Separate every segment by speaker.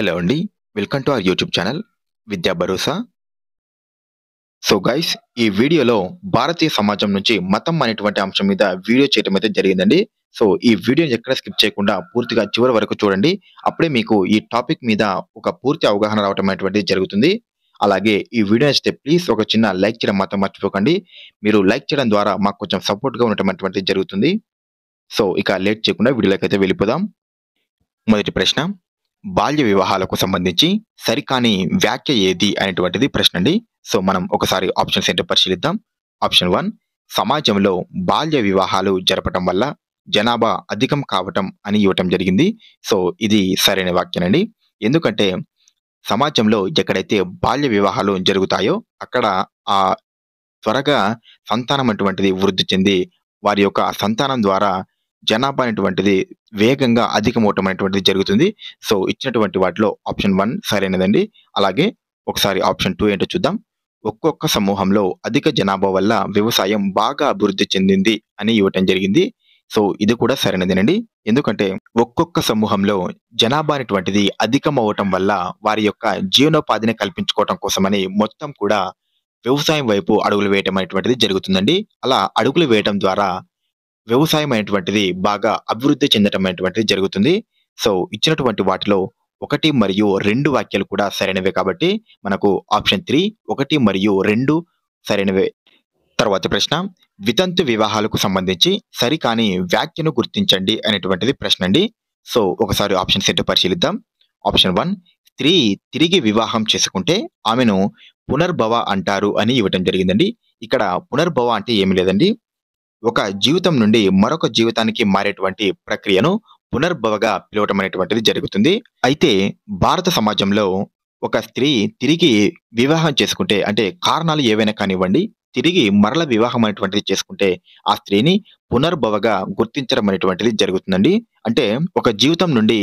Speaker 1: Hello అండి. Welcome to our YouTube channel విద్యా భరోసా. So guys, ఈ వీడియోలో భారతీయ సమాజం నుంచి మతం అనేటువంటి అంశం మీద వీడియో చేయడం అయితే జరిగిందండి. సో ఈ వీడియోని ఎక్కడ స్కిప్ చేయకుండా పూర్తిగా చివరి వరకు చూడండి. అప్పుడే మీకు ఈ టాపిక్ మీద ఒక పూర్తి అవగాహన రావటం అనేటువంటిది జరుగుతుంది. అలాగే ఈ వీడియో నచ్చితే ప్లీజ్ ఒక చిన్న లైక్ చేయడం మాత్రం మర్చిపోకండి. మీరు లైక్ చేయడం ద్వారా మాకు కొంచెం సపోర్ట్‌గా ఉండటం అనేటువంటిది జరుగుతుంది. సో ఇక లేట్ చేయకుండా వీడియోలోకైతే వెళ్ళిపోదాం. మొదటి ప్రశ్న, బాల్య వివాహాలకు సంబంధించి సరికాని వ్యాఖ్య ఏది అనేటువంటిది ప్రశ్న అండి. సో మనం ఒకసారి ఆప్షన్స్ ఏంటో పరిశీలిద్దాం. ఆప్షన్ 1, సమాజంలో బాల్య వివాహాలు జరపటం వల్ల జనాభా అధికం కావటం అని ఇవ్వటం జరిగింది. సో ఇది సరైన వ్యాఖ్యనండి. ఎందుకంటే సమాజంలో ఎక్కడైతే బాల్య వివాహాలు జరుగుతాయో అక్కడ ఆ త్వరగా సంతానం అటువంటిది వృద్ధి చెంది వారి యొక్క సంతానం ద్వారా జనాభా అనేటువంటిది వేగంగా అధికమవటం అనేటువంటిది జరుగుతుంది. సో ఇచ్చినటువంటి వాటిలో ఆప్షన్ 1 సరైనదండి. అలాగే ఒకసారి ఆప్షన్ 2 ఏంటో చూద్దాం. ఒక్కొక్క సమూహంలో అధిక జనాభా వల్ల వ్యవసాయం బాగా అభివృద్ధి చెందింది అని ఇవ్వటం జరిగింది. సో ఇది కూడా సరైనదేనండి. ఎందుకంటే ఒక్కొక్క సమూహంలో జనాభా అనేటువంటిది అధికమవటం వల్ల వారి యొక్క జీవనోపాధిని కల్పించుకోవటం కోసమని మొత్తం కూడా వ్యవసాయం వైపు అడుగులు వేయటం అనేటువంటిది జరుగుతుందండి. అలా అడుగులు వేయటం ద్వారా వ్యవసాయం అనేటువంటిది బాగా అభివృద్ధి చెందటం అనేటువంటిది జరుగుతుంది. సో ఇచ్చినటువంటి వాటిలో 1 మరియు 2 వాక్యాలు కూడా సరైనవే కాబట్టి మనకు ఆప్షన్ 3, 1 మరియు 2 సరైనవే. తర్వాతి ప్రశ్న, వితంతు వివాహాలకు సంబంధించి సరికాని వ్యాఖ్యను గుర్తించండి అనేటువంటిది ప్రశ్న అండి. సో ఒకసారి ఆప్షన్స్ ఏంటో పరిశీలిద్దాం. ఆప్షన్ 1, స్త్రీ తిరిగి వివాహం చేసుకుంటే ఆమెను పునర్భవ అంటారు అని ఇవ్వటం జరిగిందండి. ఇక్కడ పునర్భవ అంటే ఏమీ లేదండి. ఒక జీవితం నుండి మరొక జీవితానికి మారేటువంటి ప్రక్రియను పునర్భవగా పిలవటం అనేటువంటిది జరుగుతుంది. అయితే భారత సమాజంలో ఒక స్త్రీ తిరిగి వివాహం చేసుకుంటే అంటే కారణాలు ఏవైనా కానివ్వండి, తిరిగి మరల వివాహం అనేటువంటిది చేసుకుంటే ఆ స్త్రీని పునర్భవగా గుర్తించడం అనేటువంటిది జరుగుతుందండి. అంటే ఒక జీవితం నుండి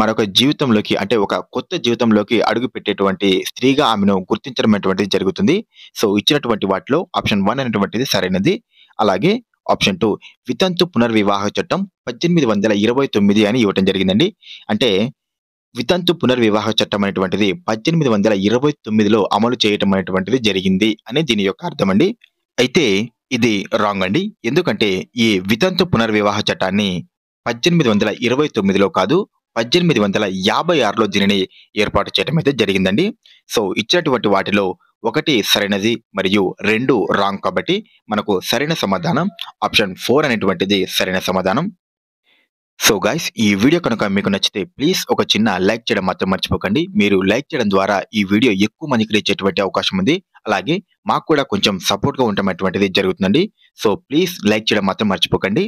Speaker 1: మరొక జీవితంలోకి అంటే ఒక కొత్త జీవితంలోకి అడుగు పెట్టేటువంటి స్త్రీగా ఆమెను గుర్తించడం అనేటువంటిది జరుగుతుంది. సో ఇచ్చినటువంటి వాటిలో ఆప్షన్ 1 అనేటువంటిది సరైనది. అలాగే ఆప్షన్ 2, వితంతు పునర్వివాహ చట్టం 1829 అని ఇవ్వటం జరిగిందండి. అంటే వితంతు పునర్వివాహ చట్టం అనేటువంటిది 1829లో అమలు చేయటం అనేటువంటిది జరిగింది అని దీని యొక్క అర్థం అండి. అయితే ఇది రాంగ్ అండి. ఎందుకంటే ఈ వితంతు పునర్వివాహ చట్టాన్ని 1829లో కాదు, 1856లో దీనిని ఏర్పాటు చేయడం అయితే జరిగిందండి. సో ఇచ్చినటువంటి వాటిలో 1 సరైనది మరియు 2 రాంగ్ కాబట్టి మనకు సరైన సమాధానం ఆప్షన్ 4 అనేటువంటిది సరైన సమాధానం. సో గైస్, ఈ వీడియో కనుక మీకు నచ్చితే ప్లీజ్ ఒక చిన్న లైక్ చేయడం మాత్రం మర్చిపోకండి. మీరు లైక్ చేయడం ద్వారా ఈ వీడియో ఎక్కువ మందికి రీచ్ అయ్యేటువంటి అవకాశం ఉంది. అలాగే మాకు కూడా కొంచెం సపోర్ట్‌గా ఉండటం అటువంటిది జరుగుతుందండి. సో ప్లీజ్ లైక్ చేయడం మాత్రం మర్చిపోకండి.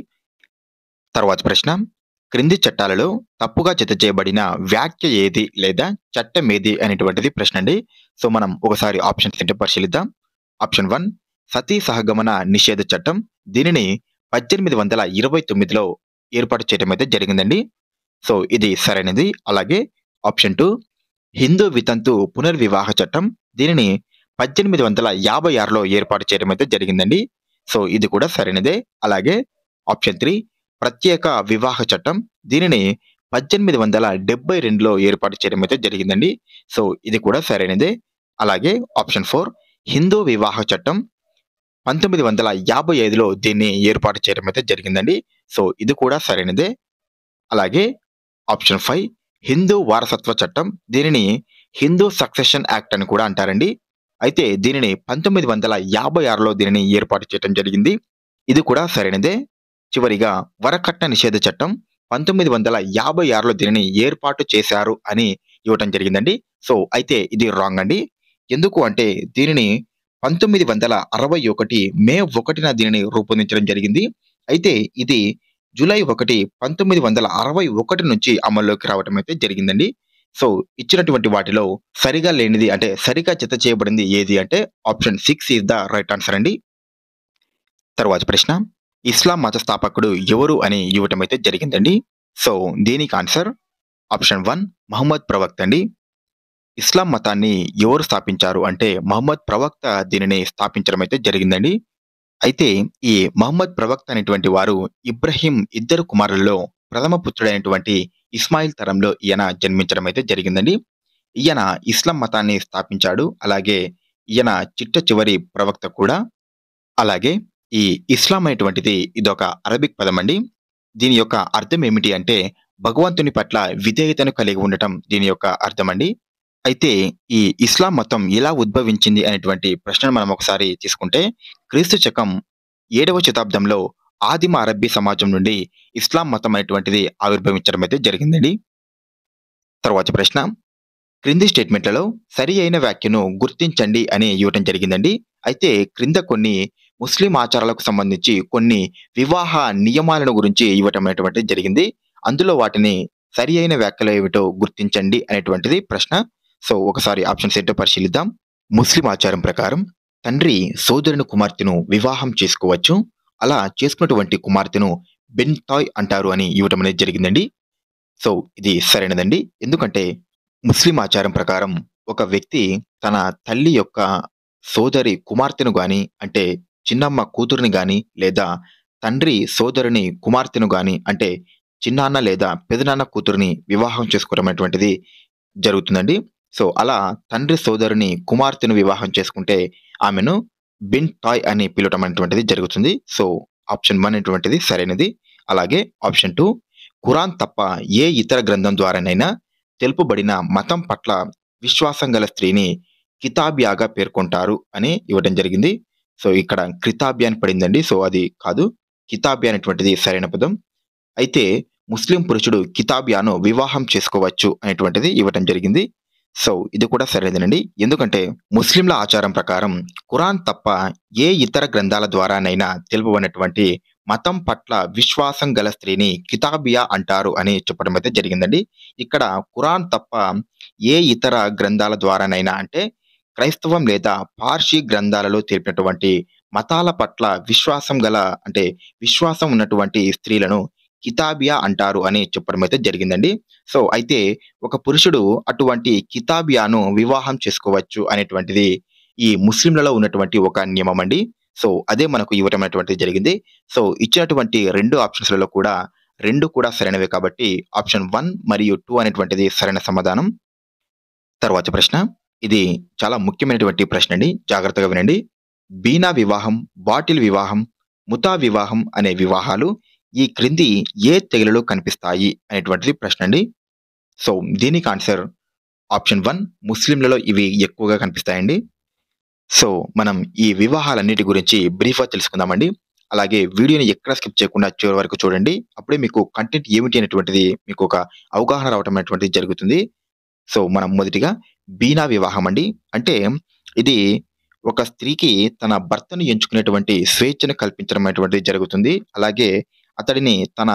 Speaker 1: తర్వాత ప్రశ్న, క్రింది చట్టాలలో తప్పుగా జత చేయబడిన వ్యాఖ్య ఏది లేదా చట్టం ఏది అనేటువంటిది ప్రశ్న అండి. సో మనం ఒకసారి ఆప్షన్స్ ఏంటో పరిశీలిద్దాం. ఆప్షన్ 1, సతీ సహగమన నిషేధ చట్టం. దీనిని 1829లో ఏర్పాటు చేయడం అయితే జరిగిందండి. సో ఇది సరైనది. అలాగే ఆప్షన్ 2, హిందూ వితంతు పునర్వివాహ చట్టం. దీనిని 1856లో ఏర్పాటు చేయడం అయితే జరిగిందండి. సో ఇది కూడా సరైనదే. అలాగే ఆప్షన్ 3, ప్రత్యేక వివాహ చట్టం. దీనిని 1872లో ఏర్పాటు చేయడం అయితే జరిగిందండి. సో ఇది కూడా సరైనదే. అలాగే ఆప్షన్ 4, హిందూ వివాహ చట్టం. 1955లో దీన్ని ఏర్పాటు చేయడం అయితే జరిగిందండి. సో ఇది కూడా సరైనదే. అలాగే ఆప్షన్ 5, హిందూ వారసత్వ చట్టం. దీనిని హిందూ సక్సెషన్ యాక్ట్ అని కూడా అంటారండి. అయితే దీనిని 1956లో దీనిని ఏర్పాటు చేయడం జరిగింది. ఇది కూడా సరైనదే. చివరిగా వరకట్న నిషేధ చట్టం. 1956లో దీనిని ఏర్పాటు చేశారు అని ఇవ్వటం జరిగిందండి. సో అయితే ఇది రాంగ్ అండి. ఎందుకు అంటే దీనిని 1961 మే 1న దీనిని రూపొందించడం జరిగింది. అయితే ఇది జూలై 1, 1961 నుంచి అమల్లోకి రావటం అయితే జరిగిందండి. సో ఇచ్చినటువంటి వాటిలో సరిగా లేనిది అంటే సరిగా జత చేయబడింది ఏది అంటే option 6 is the right answer అండి. తరువాతి ప్రశ్న, ఇస్లాం మత స్థాపకుడు ఎవరు అని ఇవ్వటం అయితే జరిగిందండి. సో దీనికి ఆన్సర్ ఆప్షన్ 1, మహమ్మద్ ప్రవక్త అండి. ఇస్లాం మతాన్ని ఎవరు స్థాపించారు అంటే మహమ్మద్ ప్రవక్త దీనిని స్థాపించడం అయితే జరిగిందండి. అయితే ఈ మహమ్మద్ ప్రవక్త అనేటువంటి వారు ఇబ్రహీం ఇద్దరు కుమారులలో ప్రథమ పుత్రుడైనటువంటి ఇస్మాయిల్ తరంలో ఈయన జన్మించడం అయితే జరిగిందండి. ఈయన ఇస్లాం మతాన్ని స్థాపించాడు. అలాగే ఈయన చిట్ట చివరి ప్రవక్త కూడా. అలాగే ఈ ఇస్లాం అనేటువంటిది ఇదొక అరబిక్ పదమండి. దీని యొక్క అర్థం ఏమిటి అంటే భగవంతుని పట్ల విధేయతను కలిగి ఉండటం దీని యొక్క అర్థమండి. అయితే ఈ ఇస్లాం మతం ఎలా ఉద్భవించింది అనేటువంటి ప్రశ్నను మనం ఒకసారి తీసుకుంటే క్రీస్తు శకం 7వ శతాబ్దంలో ఆదిమ అరబ్బీ సమాజం నుండి ఇస్లాం మతం అనేటువంటిది ఆవిర్భవించడం అయితే జరిగిందండి. తర్వాత ప్రశ్న, క్రింది స్టేట్మెంట్లలో సరి అయిన వ్యాఖ్యను గుర్తించండి అని ఇవ్వటం జరిగిందండి. అయితే క్రింద కొన్ని ముస్లిం ఆచారాలకు సంబంధించి కొన్ని వివాహ నియమాలను గురించి ఇవ్వటం అనేటువంటిది జరిగింది. అందులో వాటిని సరి అయిన వ్యాఖ్యలు ఏమిటో గుర్తించండి అనేటువంటిది ప్రశ్న. సో ఒకసారి ఆప్షన్స్ ఏంటో పరిశీలిద్దాం. ముస్లిం ఆచారం ప్రకారం తండ్రి సోదరుని కుమార్తెను వివాహం చేసుకోవచ్చు. అలా చేసుకున్నటువంటి కుమార్తెను బెన్తాయ్ అంటారు అని ఇవ్వటం అనేది జరిగిందండి. సో ఇది సరైనదండి. ఎందుకంటే ముస్లిం ఆచారం ప్రకారం ఒక వ్యక్తి తన తల్లి యొక్క సోదరి కుమార్తెను గాని, అంటే చిన్నమ్మ కూతురిని గాని, లేదా తండ్రి సోదరుని కుమార్తెను గాని, అంటే చిన్నాన్న లేదా పెదనాన్న కూతురిని వివాహం చేసుకోవడం అనేటువంటిది జరుగుతుందండి. సో అలా తండ్రి సోదరుని కుమార్తెను వివాహం చేసుకుంటే ఆమెను బిన్ టాయ్ అని పిలవటం అనేటువంటిది జరుగుతుంది. సో ఆప్షన్ 1 అనేటువంటిది సరైనది. అలాగే ఆప్షన్ 2, ఖురాన్ తప్ప ఏ ఇతర గ్రంథం ద్వారానైనా తెలుపబడిన మతం పట్ల విశ్వాసం గల స్త్రీని కితాబియాగా పేర్కొంటారు అని ఇవ్వడం జరిగింది. సో ఇక్కడ క్రితాబియా అని పడిందండి. సో అది కాదు. కితాబియా అనేటువంటిది సరైన పదం. అయితే ముస్లిం పురుషుడు కితాబియాను వివాహం చేసుకోవచ్చు అనేటువంటిది ఇవ్వటం జరిగింది. సో ఇది కూడా సరైనదేనండి. ఎందుకంటే ముస్లింల ఆచారం ప్రకారం ఖురాన్ తప్ప ఏ ఇతర గ్రంథాల ద్వారానైనా తెలుపబడినటువంటి మతం పట్ల విశ్వాసం గల స్త్రీని కితాబియా అంటారు అని చెప్పడం అయితే జరిగిందండి. ఇక్కడ ఖురాన్ తప్ప ఏ ఇతర గ్రంథాల ద్వారానైనా అంటే క్రైస్తవం లేదా పార్షీ గ్రంథాలలో తెలిపినటువంటి మతాల పట్ల విశ్వాసం గల, అంటే విశ్వాసం ఉన్నటువంటి స్త్రీలను కితాబియా అంటారు అని చెప్పడం అయితే జరిగిందండి. సో అయితే ఒక పురుషుడు అటువంటి కితాబియాను వివాహం చేసుకోవచ్చు అనేటువంటిది ఈ ముస్లింలలో ఉన్నటువంటి ఒక నియమం అండి. సో అదే మనకు ఇవ్వటం అనేటువంటిది జరిగింది. సో ఇచ్చినటువంటి 2 ఆప్షన్స్‌లలో కూడా 2 కూడా సరైనవే కాబట్టి ఆప్షన్ 1 మరియు 2 అనేటువంటిది సరైన సమాధానం. తర్వాత ప్రశ్న, ఇది చాలా ముఖ్యమైనటువంటి ప్రశ్న అండి. జాగ్రత్తగా వినండి. బీనా వివాహం, బాటిల్ వివాహం, ముతా వివాహం అనే వివాహాలు ఈ క్రింది ఏ తెగలలో కనిపిస్తాయి అనేటువంటిది ప్రశ్న అండి. సో దీనికి ఆన్సర్ ఆప్షన్ 1, ముస్లింలలో ఇవి ఎక్కువగా కనిపిస్తాయండి. సో మనం ఈ వివాహాలన్నిటి గురించి బ్రీఫ్‌గా తెలుసుకుందామండి. అలాగే వీడియోని ఎక్కడ స్కిప్ చేయకుండా చివరి వరకు చూడండి. అప్పుడే మీకు కంటెంట్ ఏమిటి అనేటువంటిది మీకు ఒక అవగాహన రావటం అనేటువంటిది జరుగుతుంది. సో మనం మొదటిగా బీనా వివాహం అండి. అంటే ఇది ఒక స్త్రీకి తన భర్తను ఎంచుకునేటువంటి స్వేచ్ఛను కల్పించడం అనేటువంటిది జరుగుతుంది. అలాగే అతడిని తన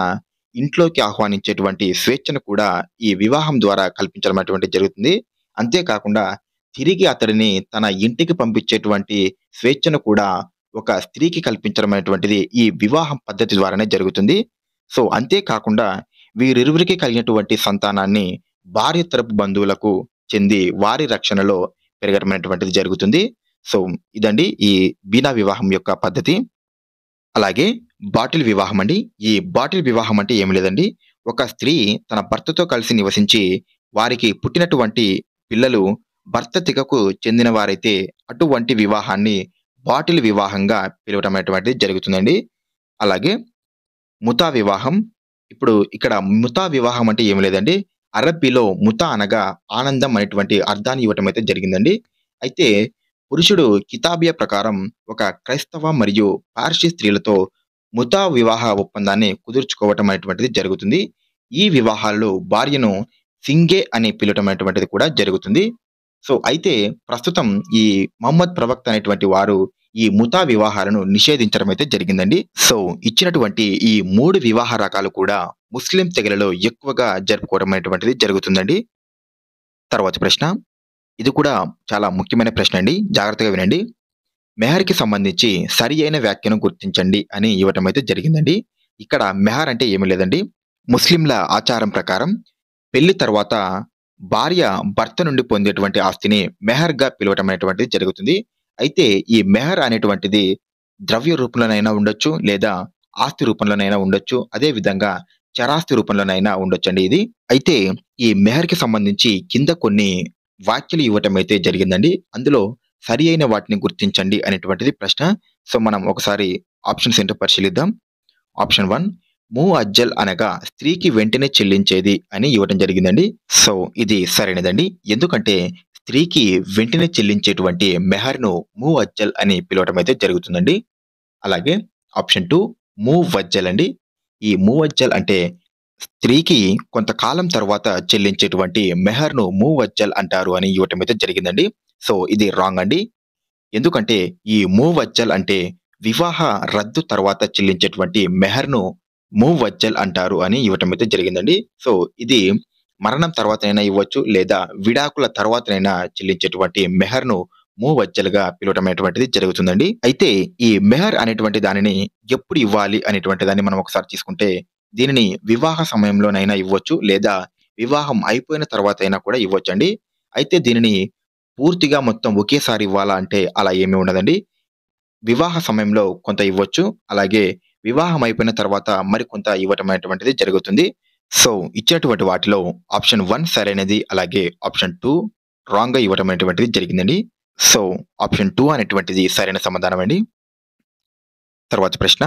Speaker 1: ఇంట్లోకి ఆహ్వానించేటువంటి స్వేచ్ఛను కూడా ఈ వివాహం ద్వారా కల్పించడం అనేటువంటిది జరుగుతుంది. అంతేకాకుండా తిరిగి అతడిని తన ఇంటికి పంపించేటువంటి స్వేచ్ఛను కూడా ఒక స్త్రీకి కల్పించడం అనేటువంటిది ఈ వివాహం పద్ధతి ద్వారానే జరుగుతుంది. సో అంతేకాకుండా వీరిరువురికి కలిగినటువంటి సంతానాన్ని భార్య తరపు బంధువులకు చెంది వారి రక్షణలో పెరగడం అనేటువంటిది జరుగుతుంది. సో ఇదండి ఈ బీనా వివాహం యొక్క పద్ధతి. అలాగే బాటిల్ వివాహం అండి. ఈ బాటిల్ వివాహం అంటే ఏమి లేదండి. ఒక స్త్రీ తన భర్తతో కలిసి నివసించి వారికి పుట్టినటువంటి పిల్లలు భర్త తెగకు చెందిన వారైతే అటువంటి వివాహాన్ని బాటిల్ వివాహంగా పిలవటం అనేటువంటిది జరుగుతుందండి. అలాగే ముతా వివాహం. ఇప్పుడు ఇక్కడ ముతా వివాహం అంటే ఏమి లేదండి. అరబ్బీలో ముతా అనగా ఆనందం అనేటువంటి అర్థాన్ని ఇవ్వటం అయితే జరిగిందండి. అయితే పురుషుడు కితాబియా ప్రకారం ఒక క్రైస్తవ మరియు పార్షీ స్త్రీలతో ముతా వివాహ ఒప్పందాన్ని కుదుర్చుకోవటం అనేటువంటిది జరుగుతుంది. ఈ వివాహాల్లో భార్యను సింగే అని పిలవటం అనేటువంటిది కూడా జరుగుతుంది. సో అయితే ప్రస్తుతం ఈ మహమ్మద్ ప్రవక్త అనేటువంటి వారు ఈ ముతా వివాహాలను నిషేధించడం అయితే జరిగిందండి. సో ఇచ్చినటువంటి ఈ 3 వివాహ రకాలు కూడా ముస్లిం తెగలలో ఎక్కువగా జరుపుకోవడం అనేటువంటిది జరుగుతుందండి. తర్వాత ప్రశ్న, ఇది కూడా చాలా ముఖ్యమైన ప్రశ్న అండి. జాగ్రత్తగా వినండి. మెహర్‌కి సంబంధించి సరి అయిన వ్యాఖ్యను గుర్తించండి అని ఇవ్వటం అయితే జరిగిందండి. ఇక్కడ మెహర్ అంటే ఏమీ లేదండి. ముస్లింల ఆచారం ప్రకారం పెళ్లి తర్వాత భార్య భర్త నుండి పొందేటువంటి ఆస్తిని మెహర్‌గా పిలవటం అనేటువంటిది జరుగుతుంది. అయితే ఈ మెహర్ అనేటువంటిది ద్రవ్య రూపంలోనైనా ఉండొచ్చు, లేదా ఆస్తి రూపంలోనైనా ఉండొచ్చు. అదే విధంగా చరాస్తి రూపంలోనైనా ఉండొచ్చండి ఇది. అయితే ఈ మెహర్‌కి సంబంధించి కింద కొన్ని వ్యాఖ్యలు ఇవ్వటం అయితే జరిగిందండి. అందులో సరి అయిన వాటిని గుర్తించండి అనేటువంటిది ప్రశ్న. సో, మనం ఒకసారి ఆప్షన్స్ ఏంటో పరిశీలిద్దాం. ఆప్షన్ 1 ముఅజ్జల్ అనగా స్త్రీకి వెంటనే చెల్లించేది అని ఇవ్వటం జరిగిందండి. సో, ఇది సరైనదండి. ఎందుకంటే స్త్రీకి వెంటనే చెల్లించేటువంటి మెహర్‌ను ముఅజ్జల్ అని పిలవటం అయితే జరుగుతుందండి. అలాగే ఆప్షన్ 2 మువజ్జల్ అండి. ఈ మువజ్జల్ అంటే స్త్రీకి కొంతకాలం తర్వాత చెల్లించేటువంటి మెహర్‌ను మువజ్జల్ అంటారు అని ఇవ్వటం అయితే జరిగిందండి. సో, ఇది రాంగ్ అండి. ఎందుకంటే ఈ మువజ్జల్ అంటే వివాహ రద్దు తర్వాత చెల్లించేటువంటి మెహర్‌ను మువజ్జల్ అంటారు అని ఇవ్వటం అయితే జరిగిందండి. సో, ఇది మరణం తర్వాతనైనా ఇవ్వచ్చు, లేదా విడాకుల తర్వాతనైనా చెల్లించేటువంటి మెహర్‌ను మువజ్జల్‌గా పిలవటం అనేటువంటిది జరుగుతుందండి. అయితే ఈ మెహర్ అనేటువంటి దానిని ఎప్పుడు ఇవ్వాలి అనేటువంటి దాన్ని మనం ఒకసారి తీసుకుంటే, దీనిని వివాహ సమయంలోనైనా ఇవ్వచ్చు, లేదా వివాహం అయిపోయిన తర్వాత అయినా కూడా ఇవ్వొచ్చండి. అయితే దీనిని పూర్తిగా మొత్తం ఒకేసారి ఇవ్వాలా అంటే అలా ఏమీ ఉండదండి. వివాహ సమయంలో కొంత ఇవ్వచ్చు. అలాగే వివాహం అయిపోయిన తర్వాత మరికొంత ఇవ్వటం అనేటువంటిది జరుగుతుంది. సో, ఇచ్చినటువంటి వాటిలో ఆప్షన్ 1 సరైనది. అలాగే ఆప్షన్ 2 రాంగ్‌గా ఇవ్వటం అనేటువంటిది జరిగిందండి. సో, ఆప్షన్ 2 అనేటువంటిది సరైన సమాధానం అండి. తర్వాత ప్రశ్న.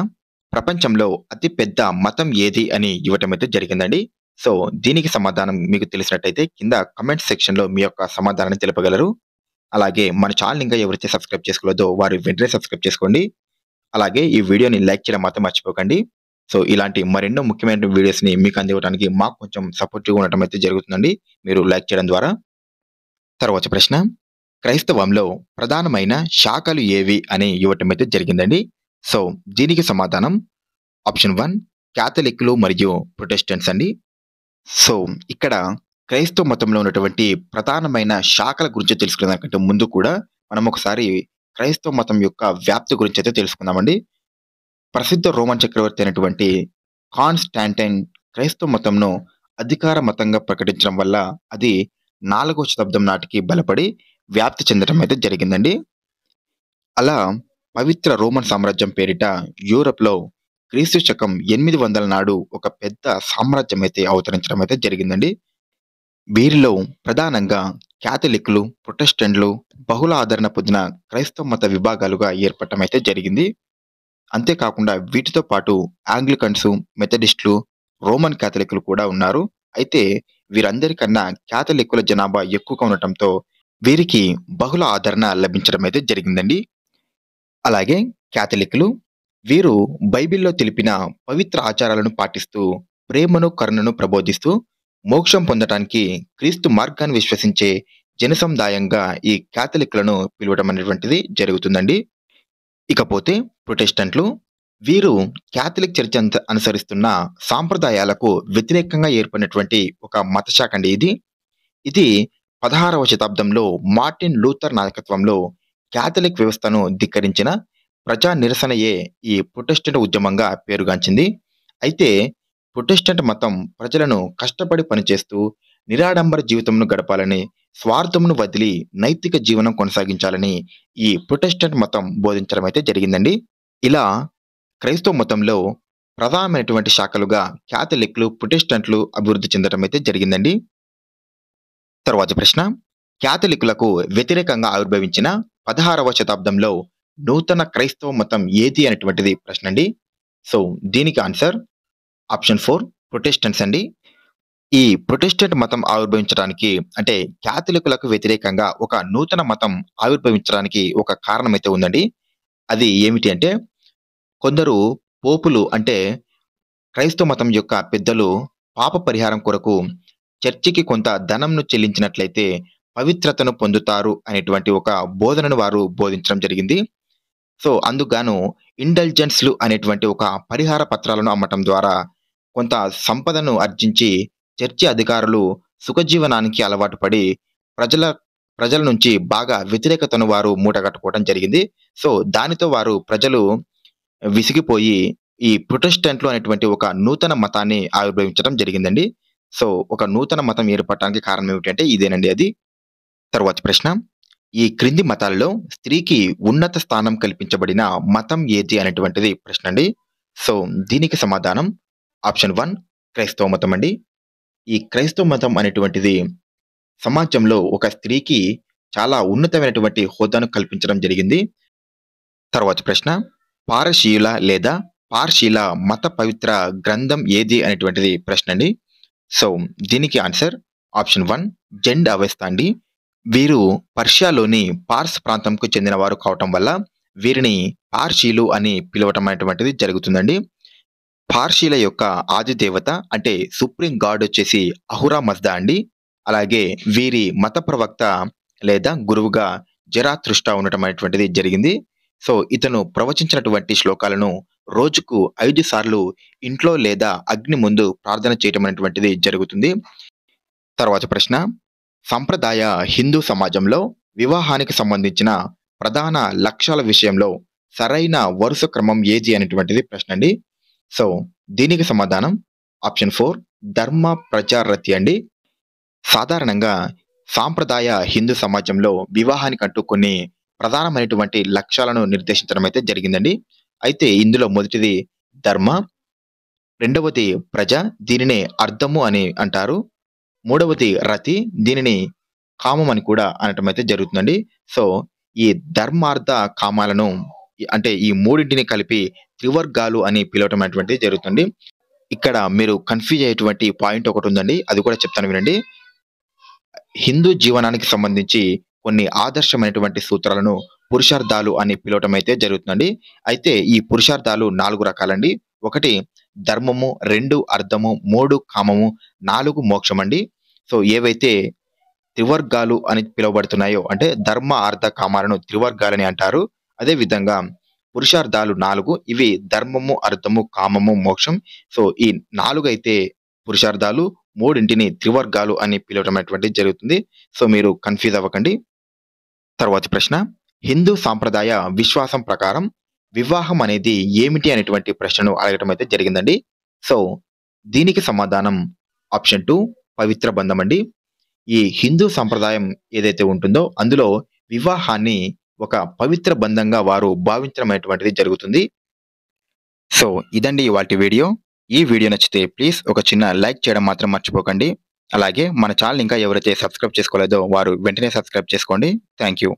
Speaker 1: ప్రపంచంలో అతి పెద్ద మతం ఏది అని ఇవ్వటం అయితే జరిగిందండి. సో, దీనికి సమాధానం మీకు తెలిసినట్టయితే కింద కామెంట్ సెక్షన్‌లో మీ యొక్క సమాధానాన్ని తెలపగలరు. అలాగే మన ఛానెల్‌ని ఇంకా ఎవరైతే సబ్స్క్రైబ్ చేసుకోలేదో వారు వెంటనే సబ్స్క్రైబ్ చేసుకోండి. అలాగే ఈ వీడియోని లైక్ చేయడం మాత్రం మర్చిపోకండి. సో, ఇలాంటి మరెన్నో ముఖ్యమైన వీడియోస్‌ని మీకు అందివ్వడానికి మాకు కొంచెం సపోర్టివ్‌గా ఉండటం అయితే జరుగుతుందండి. మీరు లైక్ చేయడం ద్వారా. తర్వాత ప్రశ్న. క్రైస్తవంలో ప్రధానమైన శాఖలు ఏవి అని ఇవ్వటం అయితే జరిగిందండి. సో, దీనికి సమాధానం ఆప్షన్ 1 కాథలిక్కులు మరియు ప్రొటెస్టెంట్స్ అండి. సో, ఇక్కడ క్రైస్తవ మతంలో ఉన్నటువంటి ప్రధానమైన శాఖల గురించి తెలుసుకునే దానికంటే ముందు కూడా మనం ఒకసారి క్రైస్తవ మతం యొక్క వ్యాప్తి గురించి అయితే తెలుసుకుందామండి. ప్రసిద్ధ రోమన్ చక్రవర్తి అయినటువంటి కాన్స్టాంటైన్ క్రైస్తవ మతంను అధికార మతంగా ప్రకటించడం వల్ల అది 4వ శతాబ్దం నాటికి బలపడి వ్యాప్తి చెందడం అయితే జరిగిందండి. అలా పవిత్ర రోమన్ సామ్రాజ్యం పేరిట యూరప్‌లో క్రీస్తు శకం 800 నాడు ఒక పెద్ద సామ్రాజ్యం అయితే అవతరించడం అయితే జరిగిందండి. వీరిలో ప్రధానంగా కాథలిక్కులు, ప్రొటెస్టెంట్లు బహుళ ఆదరణ పొందిన క్రైస్తవ మత విభాగాలుగా ఏర్పడటం అయితే జరిగింది. అంతేకాకుండా వీటితో పాటు ఆంగ్లికన్సు, మెథడిస్టులు, రోమన్ కాథలిక్కులు కూడా ఉన్నారు. అయితే వీరందరికన్నా కాథలిక్కుల జనాభా ఎక్కువగా ఉండటంతో వీరికి బహుళ ఆదరణ లభించడం అయితే జరిగిందండి. అలాగే కాథలిక్కులు వీరు బైబిల్‌లో తెలిపిన పవిత్ర ఆచారాలను పాటిస్తూ, ప్రేమను, కరుణను ప్రబోధిస్తూ, మోక్షం పొందటానికి క్రీస్తు మార్గాన్ని విశ్వసించే జనసముదాయంగా ఈ కాథలిక్కులను పిలవడం అనేటువంటిది జరుగుతుందండి. ఇకపోతే ప్రొటెస్టెంట్లు వీరు కాథలిక్ చర్చ్ అనుసరిస్తున్న సాంప్రదాయాలకు వ్యతిరేకంగా ఏర్పడినటువంటి ఒక మత శాఖ అండి ఇది. ఇది 16వ శతాబ్దంలో మార్టిన్ లూథర్ నాయకత్వంలో కాథలిక్ వ్యవస్థను ధిక్కరించిన ప్రజా నిరసనయే ఈ ప్రొటెస్టెంట్ ఉద్యమంగా పేరుగాంచింది. అయితే ప్రొటెస్టెంట్ మతం ప్రజలను కష్టపడి పనిచేస్తూ నిరాడంబర జీవితంను గడపాలని, స్వార్థమును వదిలి నైతిక జీవనం కొనసాగించాలని ఈ ప్రొటెస్టెంట్ మతం బోధించడం అయితే జరిగిందండి. ఇలా క్రైస్తవ మతంలో ప్రధానమైనటువంటి శాఖలుగా కాథలిక్‌లు, ప్రొటెస్టెంట్లు అభివృద్ధి చెందడం అయితే జరిగిందండి. తరువాతి ప్రశ్న. కాథలిక్కులకు వ్యతిరేకంగా ఆవిర్భవించిన 16వ శతాబ్దంలో నూతన క్రైస్తవ మతం ఏది అనేటువంటిది ప్రశ్న అండి. సో, దీనికి ఆన్సర్ ఆప్షన్ 4 ప్రొటెస్టెంట్స్ అండి. ఈ ప్రొటెస్టెంట్ మతం ఆవిర్భవించడానికి అంటే కాథలిక్కులకు వ్యతిరేకంగా ఒక నూతన మతం ఆవిర్భవించడానికి ఒక కారణం అయితే ఉందండి. అది ఏమిటి అంటే కొందరు పోపులు అంటే క్రైస్తవ మతం యొక్క పెద్దలు పాప పరిహారం కొరకు చర్చికి కొంత ధనంను చెల్లించినట్లయితే పవిత్రతను పొందుతారు అనేటువంటి ఒక బోధనను వారు బోధించడం జరిగింది. సో, అందుకుగాను ఇండల్జెన్స్‌లు అనేటువంటి ఒక పరిహార పత్రాలను అమ్మటం ద్వారా కొంత సంపదను ఆర్జించి చర్చి అధికారులు సుఖజీవనానికి అలవాటు పడి ప్రజల ప్రజల నుంచి బాగా వ్యతిరేకతను వారు మూటగట్టుకోవడం జరిగింది. సో, దానితో వారు ప్రజలు విసిగిపోయి ఈ ప్రొటెస్టెంట్లు అనేటువంటి ఒక నూతన మతాన్ని ఆవిర్భవించడం జరిగిందండి. సో, ఒక నూతన మతం ఏర్పడటానికి కారణం ఏమిటంటే ఇదేనండి అది. తరువాతి ప్రశ్న. ఈ క్రింది మతాలలో స్త్రీకి ఉన్నత స్థానం కల్పించబడిన మతం ఏది అనేటువంటిది ప్రశ్న అండి. సో, దీనికి సమాధానం ఆప్షన్ 1 క్రైస్తవ మతం అండి. ఈ క్రైస్తవ మతం అనేటువంటిది సమాజంలో ఒక స్త్రీకి చాలా ఉన్నతమైనటువంటి హోదాను కల్పించడం జరిగింది. తర్వాతి ప్రశ్న పారశీల లేదా పార్షీల మత పవిత్ర గ్రంథం ఏది అనేటువంటిది ప్రశ్న అండి. సో దీనికి ఆన్సర్ ఆప్షన్ 1 జెండ్ అవెస్తా అండి. వీరు పర్షియాలోని పార్స్ ప్రాంతంకు చెందిన వారు కావటం వల్ల వీరిని పార్షీలు అని పిలవటం అనేటువంటిది జరుగుతుందండి. పార్షీల యొక్క ఆది దేవత అంటే సుప్రీం గాడ్ వచ్చేసి అహురా మజ్దా అండి. అలాగే వీరి మత ప్రవక్త లేదా గురువుగా జరాతృష్ట ఉండటం అనేటువంటిది జరిగింది. సో ఇతను ప్రవచించినటువంటి శ్లోకాలను రోజుకు 5 సార్లు ఇంట్లో లేదా అగ్ని ముందు ప్రార్థన చేయటం అనేటువంటిది జరుగుతుంది. తర్వాత ప్రశ్న సంప్రదాయ హిందూ సమాజంలో వివాహానికి సంబంధించిన ప్రధాన లక్ష్యాల విషయంలో సరైన వరుస క్రమం ఏది అనేటువంటిది ప్రశ్న అండి. సో దీనికి సమాధానం ఆప్షన్ 4 ధర్మ ప్రచారతి అండి. సాధారణంగా సాంప్రదాయ హిందూ సమాజంలో వివాహానికంటూ కొన్ని ప్రధానమైనటువంటి లక్ష్యాలను నిర్దేశించడం అయితే జరిగిందండి. అయితే ఇందులో మొదటిది ధర్మ, రెండవది ప్రజ, దీనినే అర్థము అని అంటారు. మూడవది రతి, దీనిని కామం అని కూడా అనటం అయితే జరుగుతుందండి. సో ఈ ధర్మార్థ కామాలను అంటే ఈ మూడింటిని కలిపి త్రివర్గాలు అని పిలవటం అనేటువంటిది జరుగుతుంది. ఇక్కడ మీరు కన్ఫ్యూజ్ అయ్యేటువంటి పాయింట్ ఒకటి ఉందండి, అది కూడా చెప్తాను వినండి. హిందూ జీవనానికి సంబంధించి కొన్ని ఆదర్శమైనటువంటి సూత్రాలను పురుషార్థాలు అని పిలవటం అయితే జరుగుతుందండి. అయితే ఈ పురుషార్థాలు 4 రకాలండి. 1 ధర్మము, 2 అర్థము, 3 కామము, 4 మోక్షం అండి. సో ఏవైతే త్రివర్గాలు అని పిలువబడుతున్నాయో అంటే ధర్మ అర్థ కామాలను త్రివర్గాలని అంటారు. అదే విధంగా పురుషార్థాలు 4, ఇవి ధర్మము, అర్థము, కామము, మోక్షం. సో ఈ 4 అయితే పురుషార్థాలు, 3 త్రివర్గాలు అని పిలవటం అనేటువంటిది జరుగుతుంది. సో మీరు కన్ఫ్యూజ్ అవ్వకండి. తర్వాతి ప్రశ్న హిందూ సాంప్రదాయ విశ్వాసం ప్రకారం వివాహం అనేది ఏమిటి అనేటువంటి ప్రశ్నను అడగటం అయితే జరిగిందండి. సో దీనికి సమాధానం ఆప్షన్ 2 పవిత్ర బంధం అండి. ఈ హిందూ సంప్రదాయం ఏదైతే ఉంటుందో అందులో వివాహాన్ని ఒక పవిత్ర బంధంగా వారు భావించడం అనేటువంటిది జరుగుతుంది. సో ఇదండి ఇవాల్టి వీడియో. ఈ వీడియో నచ్చితే ప్లీజ్ ఒక చిన్న లైక్ చేయడం మాత్రం మర్చిపోకండి. అలాగే మన ఛానల్ ఇంకా ఎవరైతే సబ్స్క్రైబ్ చేసుకోలేదో వారు వెంటనే సబ్స్క్రైబ్ చేసుకోండి. Thank you.